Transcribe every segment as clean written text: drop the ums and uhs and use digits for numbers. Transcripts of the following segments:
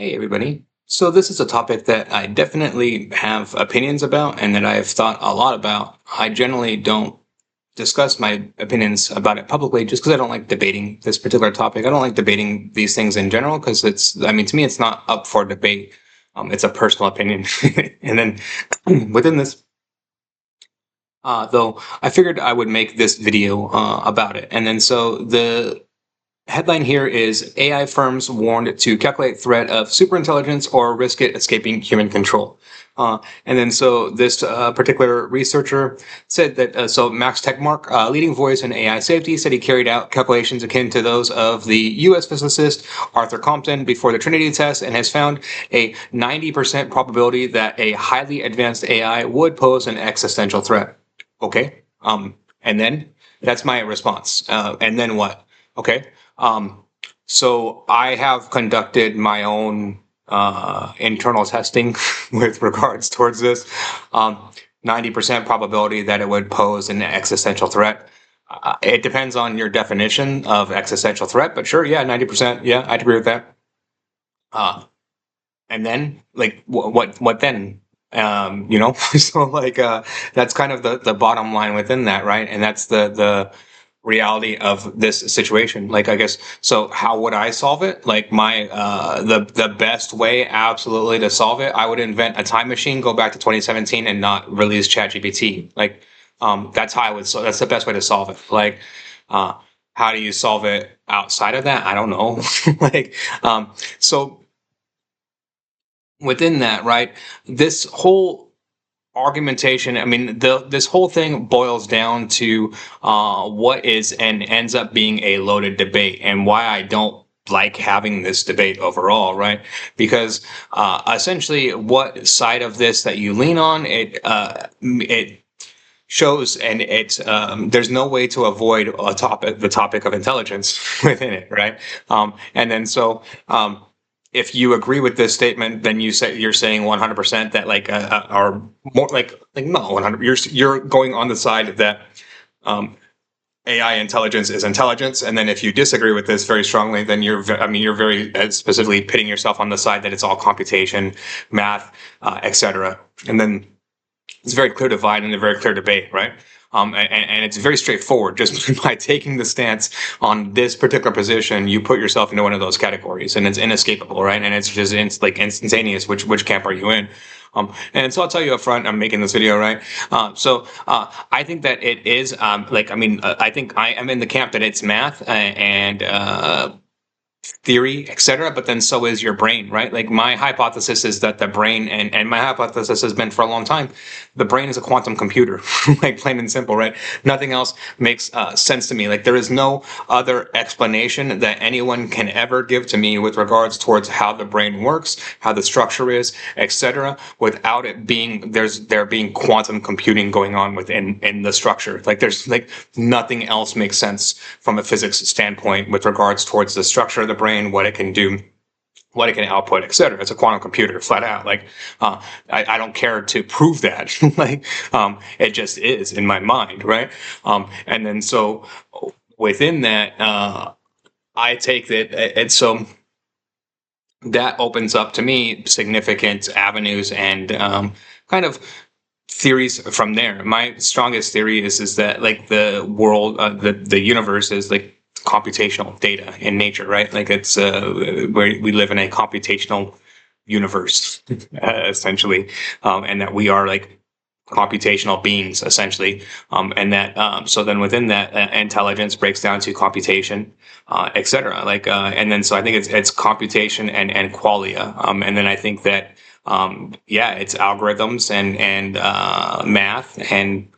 Hey, everybody. So, this is a topic that I definitely have opinions about and that I've thought a lot about. I generally don't discuss my opinions about it publicly just because I don't like debating this particular topic. I don't like debating these things in general because to me, it's not up for debate. It's a personal opinion. And then within this, though, I figured I would make this video about it. And then so the headline here is AI firms warned to calculate threat of superintelligence or risk it escaping human control. And then so this particular researcher said that, so Max Tegmark, leading voice in AI safety, said he carried out calculations akin to those of the US physicist Arthur Compton before the Trinity test and has found a 90% probability that a highly advanced AI would pose an existential threat. Okay. And then that's my response. And then what? Okay. Um, so I have conducted my own internal testing with regards towards this. 90% probability that it would pose an existential threat. It depends on your definition of existential threat, but sure, yeah, 90%. Yeah, I'd agree with that. Uh, and then, like, what then? So like, that's kind of the bottom line within that, right? And that's the reality of this situation. Like, I guess, so how would I solve it? Like, the best way absolutely to solve it, I would invent a time machine, go back to 2017 and not release ChatGPT. Like, that's how I would, so that's the best way to solve it. Like, uh, how do you solve it outside of that? I don't know. Like, so within that, right, this whole argumentation, I mean, this whole thing boils down to what is and ends up being a loaded debate, and why I don't like having this debate overall, right? Because essentially, what side of this that you lean on, it shows, and it's there's no way to avoid the topic of intelligence within it, right? And then so if you agree with this statement, then you're saying 100% that, like, are more like no 100. You're going on the side that um, AI intelligence is intelligence, and then if you disagree with this very strongly, then you're very specifically pitting yourself on the side that it's all computation, math, etc. And then it's a very clear divide and a very clear debate, right? And it's very straightforward. Just by taking the stance on this particular position, you put yourself into one of those categories, and it's inescapable, right? And it's like instantaneous. Which camp are you in? And so I'll tell you up front, I'm making this video, right? I think that it is, I think I am in the camp that it's math and theory, etc. But then so is your brain, right? Like, my hypothesis is that the brain, and my hypothesis has been for a long time, the brain is a quantum computer, like, plain and simple, right? Nothing else makes sense to me. Like, there is no other explanation that anyone can ever give to me with regards towards how the brain works, how the structure is, etc., without it being there being quantum computing going on within in the structure. Like, there's like nothing else makes sense from a physics standpoint with regards towards the structure of the brain, what it can do, what it can output, etc. It's a quantum computer, flat out. Like, I don't care to prove that. Like, it just is in my mind, right? And then so within that, I take that, and so that opens up to me significant avenues and kind of theories from there. My strongest theory is that, like, the world, the universe is like computational data in nature, right? Like, it's where we live in a computational universe, essentially, and that we are like computational beings, essentially, and that so then within that, intelligence breaks down to computation, etc. Like, and then so I think it's computation and qualia, and then I think that yeah, it's algorithms and math and,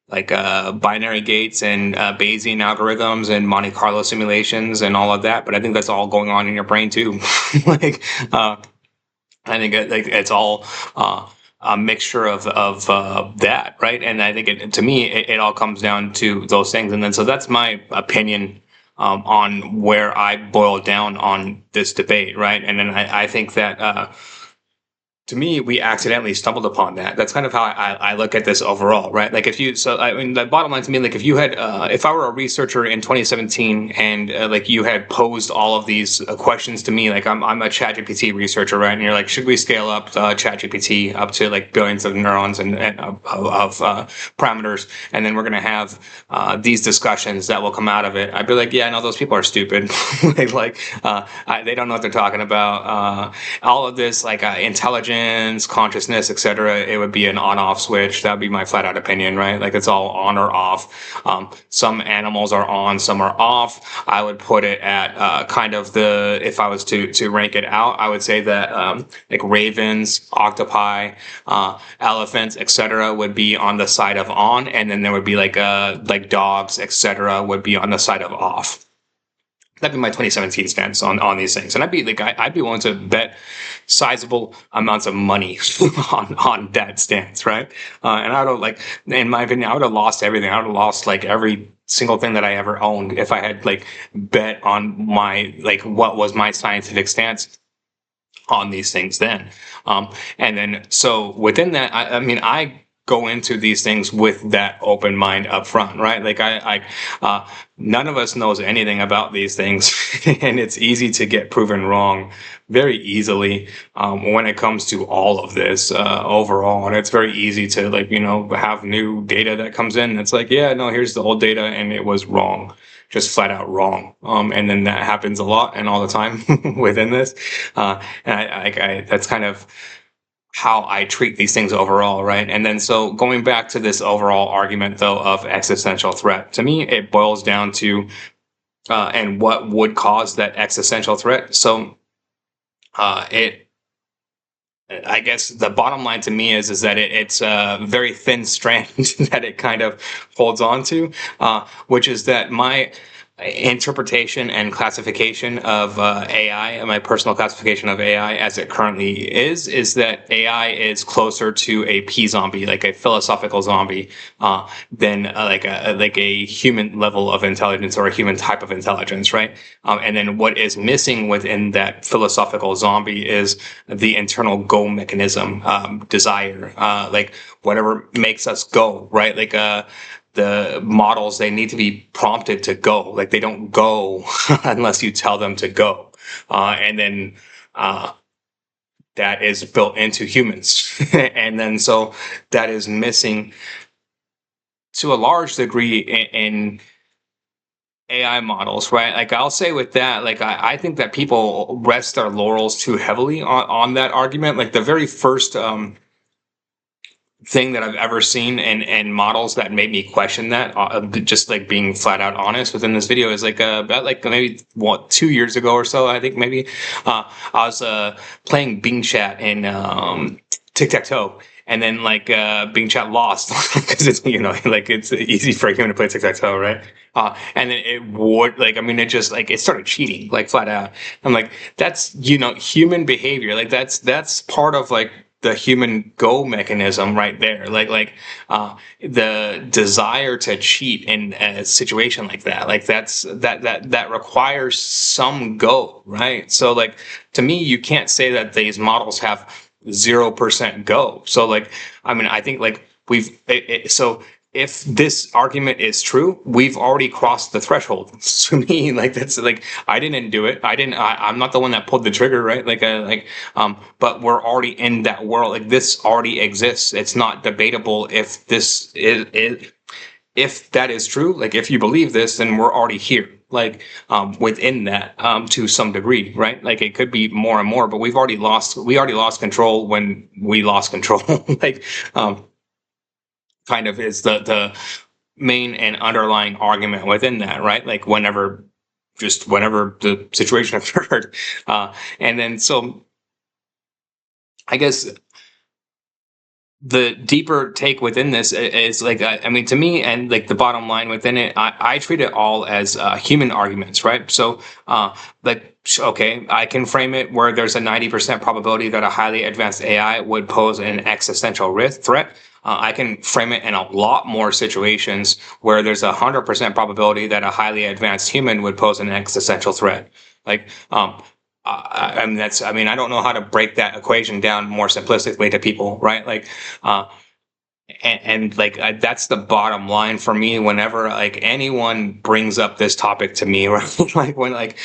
like, binary gates and Bayesian algorithms and Monte Carlo simulations and all of that. But I think that's all going on in your brain too. Like, I think like it's all a mixture of that, right? And I think to me, it all comes down to those things. And then so that's my opinion on where I boil down on this debate, right? And then I think that to me, we accidentally stumbled upon that. That's kind of how I look at this overall, right? Like if you, so I mean, the bottom line to me, like if you had, if I were a researcher in 2017 and like you had posed all of these questions to me, like I'm a ChatGPT researcher, right? And you're like, should we scale up ChatGPT up to like billions of neurons and parameters, and then we're gonna have these discussions that will come out of it? I'd be like, yeah, no, those people are stupid. They don't know what they're talking about. All of this like intelligence, consciousness, etc. It would be an on-off switch. That would be my flat-out opinion, right? Like it's all on or off. Some animals are on, some are off. I would put it at kind of the, if I was to rank it out, I would say that like ravens, octopi, elephants, etc. would be on the side of on, and then there would be like dogs, etc. would be on the side of off. That'd be my 2017 stance on these things, and I'd be like, I'd be willing to bet sizable amounts of money on that stance, right? And I would have, like, in my opinion, I would have lost everything. I would have lost like every single thing that I ever owned if I had like bet on my like what was my scientific stance on these things then. And then so within that, I mean, I go into these things with that open mind up front, right? Like none of us knows anything about these things, and it's easy to get proven wrong very easily when it comes to all of this overall. And it's very easy to like, have new data that comes in. It's like, yeah, no, here's the old data and it was wrong, just flat out wrong. And then that happens a lot and all the time within this. And that's kind of how I treat these things overall, right? And then so going back to this overall argument though of existential threat, to me it boils down to and what would cause that existential threat. So I guess the bottom line to me is that it's a very thin strand that it kind of holds on to, which is that my interpretation and classification of AI, and my personal classification of AI as it currently is that AI is closer to a P zombie, like a philosophical zombie, than like a human level of intelligence or a human type of intelligence, right? And then what is missing within that philosophical zombie is the internal go mechanism, desire, like whatever makes us go, right? Like the models, they need to be prompted to go. Like they don't go unless you tell them to go. And then that is built into humans. And then so that is missing to a large degree in AI models, right? Like I'll say with that, like I think that people rest their laurels too heavily on that argument. Like the very first thing that I've ever seen and models that made me question that, just like being flat out honest within this video, is like about like maybe 2 years ago or so, I think maybe I was playing Bing Chat in tic-tac-toe, and then like Bing Chat lost because it's like it's easy for a human to play tic-tac-toe, right? And then it would like, I mean, it just like it started cheating like flat out. I'm like, that's human behavior, like that's part of like the human go mechanism right there, like the desire to cheat in a situation like that, like that requires some go, right? So like to me, you can't say that these models have 0% go. So like, I mean, I think like so if this argument is true, we've already crossed the threshold. To me, like that's like I didn't do it. I'm not the one that pulled the trigger, right? But we're already in that world. Like this already exists. It's not debatable if this is if that is true. Like if you believe this, then we're already here. Like within that to some degree, right? Like it could be more and more, but we already lost control when we lost control. Like kind of is the main and underlying argument within that, right? Like whenever the situation occurred. And then so I guess the deeper take within this is like, I mean, to me, and like the bottom line within it, I treat it all as human arguments, right? So like, okay, I can frame it where there's a 90% probability that a highly advanced AI would pose an existential threat. I can frame it in a lot more situations where there's a 100% probability that a highly advanced human would pose an existential threat. Like, I mean, that's, I mean, I don't know how to break that equation down more simplistically to people, right? Like, uh, and like that's the bottom line for me whenever like anyone brings up this topic to me, right? Like when like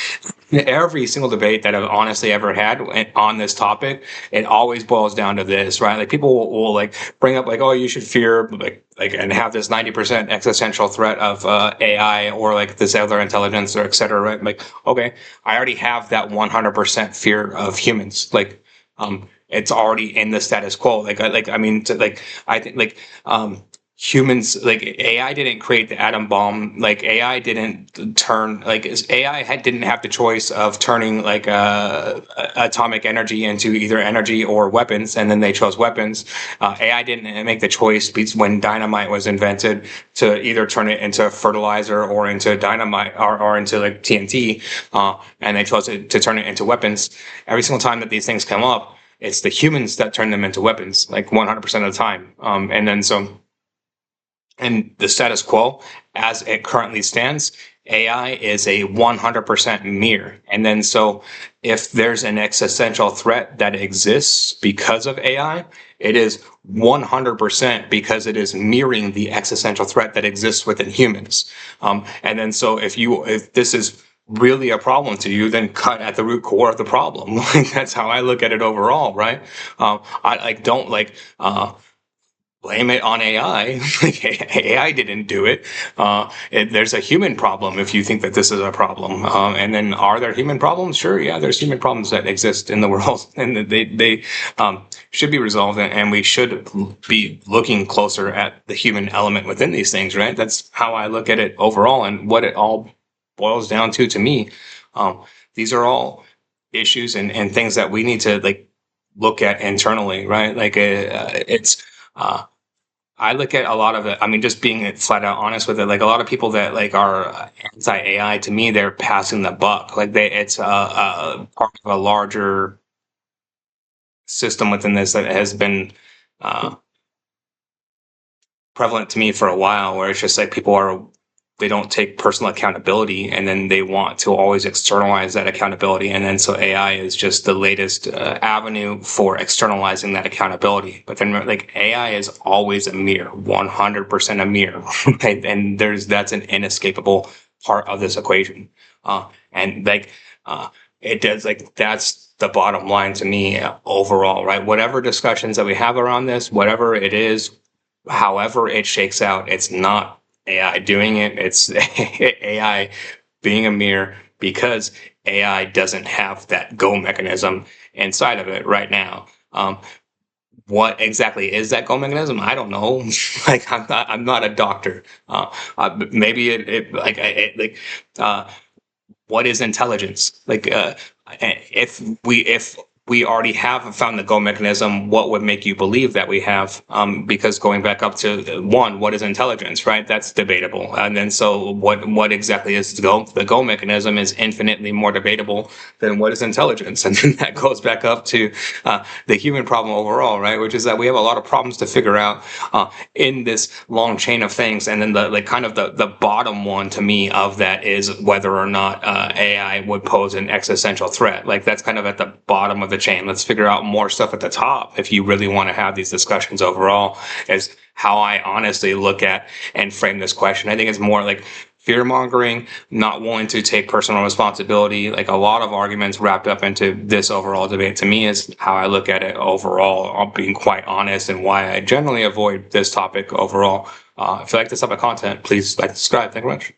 every single debate that I've honestly ever had on this topic, it always boils down to this, right? Like people will like bring up like, oh, you should fear like and have this 90% existential threat of AI or like this other intelligence or et cetera, right? Like, okay, I already have that 100% fear of humans. Like, it's already in the status quo. Like I mean, like I think like humans, like AI didn't create the atom bomb. Like AI didn't turn like didn't have the choice of turning like atomic energy into either energy or weapons, and then they chose weapons. AI didn't make the choice when dynamite was invented to either turn it into fertilizer or into dynamite or into like TNT, and they chose to turn it into weapons. Every single time that these things come up, it's the humans that turn them into weapons, like 100% of the time. And then so, and the status quo as it currently stands, AI is a 100% mirror. And then so if there's an existential threat that exists because of AI, it is 100% because it is mirroring the existential threat that exists within humans. And then so if this is really a problem to you, then cut at the root core of the problem. Like that's how I look at it overall, right? I like don't like blame it on AI. Like AI didn't do it. There's a human problem if you think that this is a problem. And then are there human problems? Sure, yeah, there's human problems that exist in the world, and they should be resolved, and we should be looking closer at the human element within these things, right? That's how I look at it overall, and what it all boils down to me. These are all issues and things that we need to like look at internally, right? Like it's I look at a lot of it. I mean, just being flat out honest with it, like a lot of people that like are anti AI, to me, they're passing the buck. Like it's a part of a larger system within this that has been uh, prevalent to me for a while, where it's just like they don't take personal accountability, and then they want to always externalize that accountability, and then so AI is just the latest avenue for externalizing that accountability. But then like AI is always a mirror, 100% a mirror. And that's an inescapable part of this equation. And like it does, like that's the bottom line to me overall, right? Whatever discussions that we have around this, whatever it is, however it shakes out, it's not AI doing it. It's AI being a mirror because AI doesn't have that go mechanism inside of it right now. What exactly is that go mechanism? I don't know. Like I'm not a doctor. Maybe what is intelligence? Like if we already have found the go mechanism, what would make you believe that we have? Because going back up to one, what is intelligence, right? That's debatable. And then so what exactly is the go? The go mechanism is infinitely more debatable than what is intelligence. And then that goes back up to the human problem overall, right? Which is that we have a lot of problems to figure out in this long chain of things. And then the bottom one to me of that is whether or not AI would pose an existential threat. Like that's kind of at the bottom of the chain. Let's figure out more stuff at the top if you really want to have these discussions overall, is how I honestly look at and frame this question. I think it's more like fear mongering, not wanting to take personal responsibility. Like a lot of arguments wrapped up into this overall debate to me is how I look at it overall. I'm being quite honest, and why I generally avoid this topic overall. If you like this type of content, please like, subscribe. Thank you very much.